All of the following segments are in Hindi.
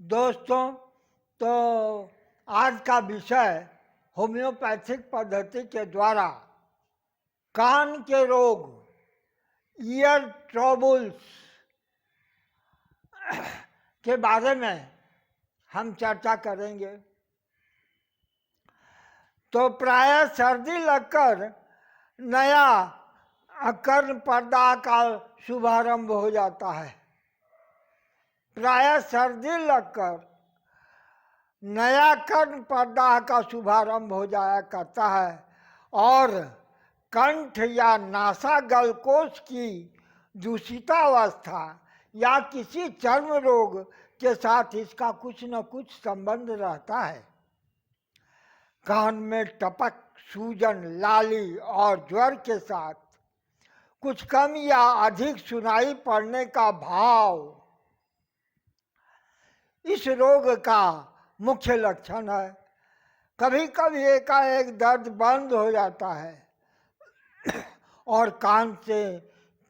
दोस्तों, तो आज का विषय होम्योपैथिक पद्धति के द्वारा कान के रोग, ईयर ट्रबल्स के बारे में हम चर्चा करेंगे। तो प्रायः सर्दी लगकर नया कर्ण पर्दा का शुभारंभ हो जाता है। प्रायः सर्दी लगकर नया कर्ण पर्दा का शुभारंभ हो जाया करता है और कंठ या नासा गलकोश की दूषितावस्था या किसी चर्म रोग के साथ इसका कुछ न कुछ संबंध रहता है। कान में टपक, सूजन, लाली और ज्वर के साथ कुछ कम या अधिक सुनाई पड़ने का भाव इस रोग का मुख्य लक्षण है। कभी कभी एकाएक दर्द बंद हो जाता है और कान से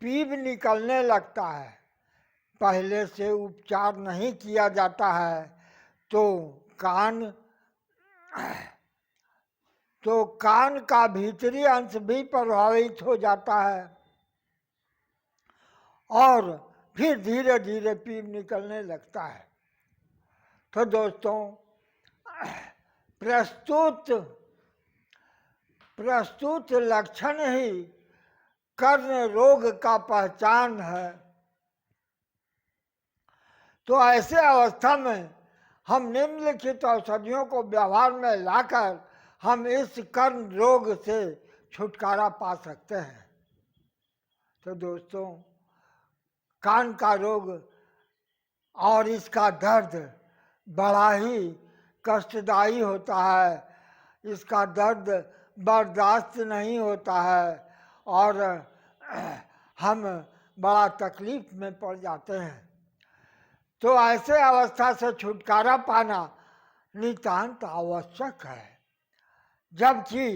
पीप निकलने लगता है। पहले से उपचार नहीं किया जाता है तो कान का भीतरी अंश भी प्रभावित हो जाता है और फिर धीरे धीरे पीप निकलने लगता है। तो दोस्तों, प्रस्तुत लक्षण ही कर्ण रोग का पहचान है। तो ऐसे अवस्था में हम निम्नलिखित औषधियों को व्यवहार में लाकर हम इस कर्ण रोग से छुटकारा पा सकते हैं। तो दोस्तों, कान का रोग और इसका दर्द बड़ा ही कष्टदायी होता है। इसका दर्द बर्दाश्त नहीं होता है और हम बड़ा तकलीफ में पड़ जाते हैं। तो ऐसे अवस्था से छुटकारा पाना नितांत आवश्यक है, जबकि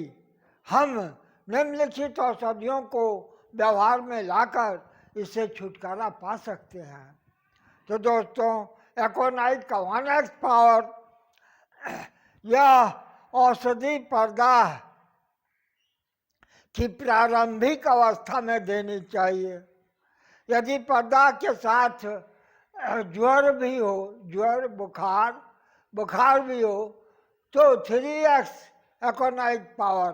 हम निम्नलिखित औषधियों को व्यवहार में लाकर इससे छुटकारा पा सकते हैं। तो दोस्तों, एकोनाइट का 1x पावर यह औषधि पर्दा की प्रारंभिक अवस्था में देनी चाहिए। यदि पर्दा के साथ ज्वर भी हो, ज्वर बुखार भी हो, तो 3x एकोनाइट पावर,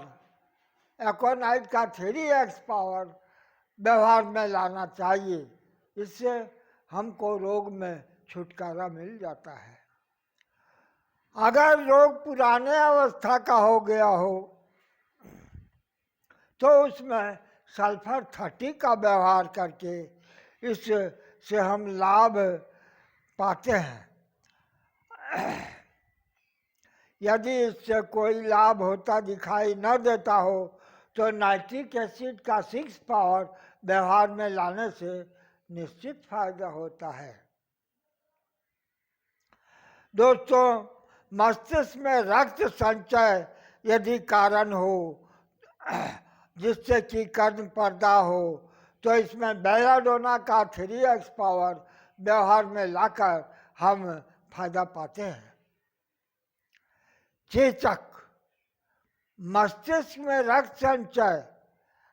एकोनाइट का 3x पावर व्यवहार में लाना चाहिए। इससे हमको रोग में छुटकारा मिल जाता है। अगर रोग पुराने अवस्था का हो गया हो तो उसमें सल्फर 30 का व्यवहार करके इससे हम लाभ पाते हैं। यदि इससे कोई लाभ होता दिखाई न देता हो तो नाइट्रिक एसिड का 6 पावर व्यवहार में लाने से निश्चित फायदा होता है। दोस्तों, मस्तिष्क में रक्त संचय यदि कारण हो जिससे कि कर्ण पर्दा हो तो इसमें बेलाडोना का 3x पावर व्यवहार में लाकर हम फायदा पाते हैं। चेचक, मस्तिष्क में रक्त संचय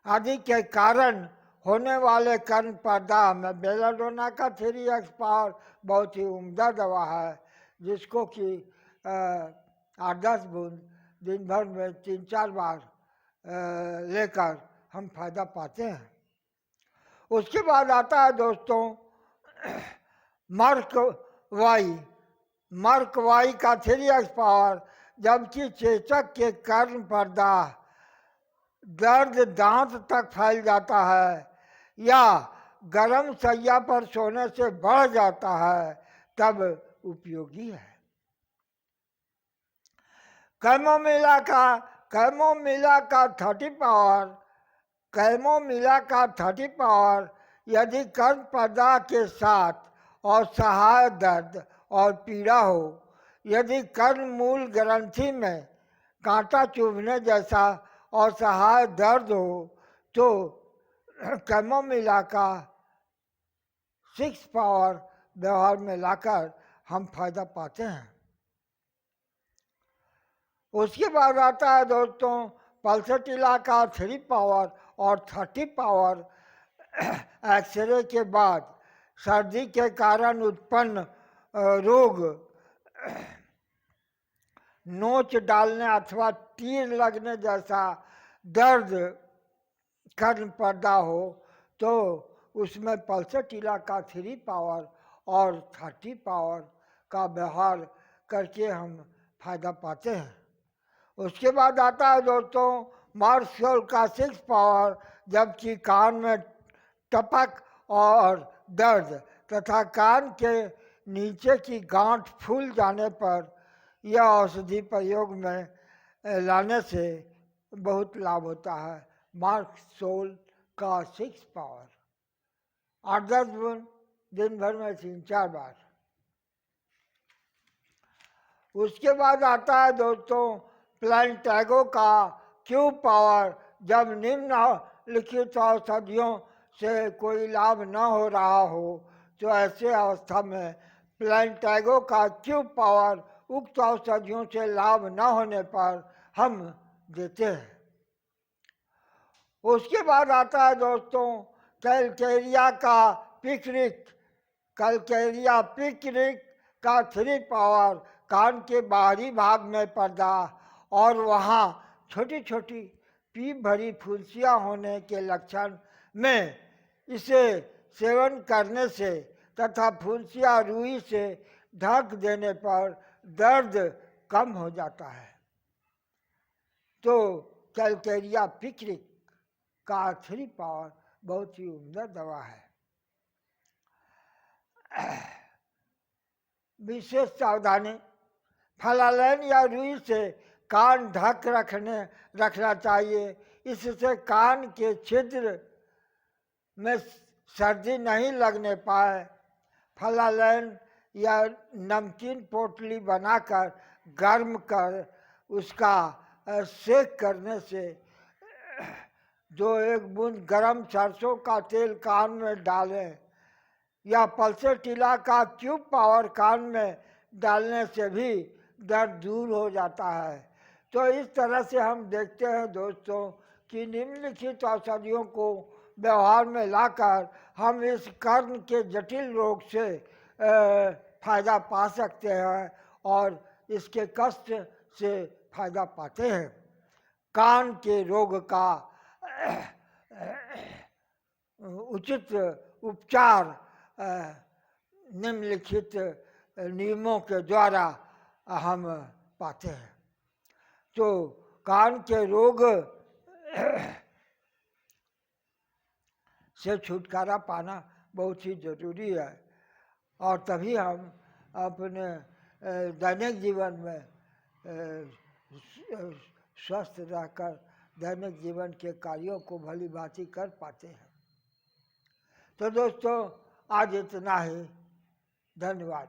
आदि के कारण होने वाले कर्ण पर्दा में बेलाडोना का 3x पावर बहुत ही उम्दा दवा है, जिसको कि 8-10 बूंद दिन भर में 3-4 बार लेकर हम फायदा पाते हैं। उसके बाद आता है दोस्तों मर्क वाई का 3x पावर, जबकि चेचक के कर्ण पर्दा दर्द दांत तक फैल जाता है या गर्म सैया पर सोने से बढ़ जाता है तब उपयोगी है। कैमोमिला का 30 पावर यदि कर्ण पर्दा के साथ और सहाय दर्द और पीड़ा हो, यदि कर्ण मूल ग्रंथि में कांटा चुभने जैसा और सहाय दर्द हो तो कैमोमिला का 6 पावर व्यवहार में लाकर हम फायदा पाते हैं। उसके बाद आता है दोस्तों पल्सटीला का 3 पावर और 30 पावर एक्सरे के बाद सर्दी के कारण उत्पन्न रोग, नोच डालने अथवा तीर लगने जैसा दर्द कर्म पैदा हो तो उसमें पल्सटीला का 3 पावर और 30 पावर का व्यवहार करके हम फायदा पाते हैं। उसके बाद आता है दोस्तों मार्शल का 6 पावर, जबकि कान में टपक और दर्द तथा कान के नीचे की गांठ फूल जाने पर यह औषधि प्रयोग में लाने से बहुत लाभ होता है। मार्शल का 6 पावर 8-10 बूंद दिन भर में 3-4 बार। उसके बाद आता है दोस्तों प्लांटैगो का क्यू पावर, जब निम्नलिखित औषधियों से कोई लाभ न हो रहा हो तो ऐसे अवस्था में प्लांटैगो का क्यू पावर उक्त औषधियों से लाभ न होने पर हम देते हैं। उसके बाद आता है दोस्तों कैलकेरिया का पिकनिक, कैलकेरिया पिकनिक का 3 पावर, कान के बाहरी भाग में पर्दा और वहाँ छोटी छोटी पीप भरी फुंसियाँ होने के लक्षण में इसे सेवन करने से तथा फुंसियाँ रुई से ढक देने पर दर्द कम हो जाता है। तो कैलकेरिया पिकनिक का 3 पावर बहुत ही उम्दा दवा है। विशेष सावधानी, फलालैन या रुई से कान ढक रखना चाहिए, इससे कान के छिद्र में सर्दी नहीं लगने पाए। फलालैन या नमकीन पोटली बनाकर गर्म कर उसका सेक करने से 2-1 बूंद गरम सरसों का तेल कान में डालें या पल्सटीला का क्यूब पावर कान में डालने से भी दर्द दूर हो जाता है। तो इस तरह से हम देखते हैं दोस्तों कि निम्नलिखित औषधियों को व्यवहार में लाकर हम इस कर्ण के जटिल रोग से फायदा पा सकते हैं और इसके कष्ट से फायदा पाते हैं। कान के रोग का उचित उपचार निम्नलिखित नियमों के द्वारा हम पाते हैं। तो कान के रोग से छुटकारा पाना बहुत ही जरूरी है और तभी हम अपने दैनिक जीवन में स्वस्थ रहकर दैनिक जीवन के कार्यों को भली भांति कर पाते हैं। तो दोस्तों आज इतना ही, धन्यवाद।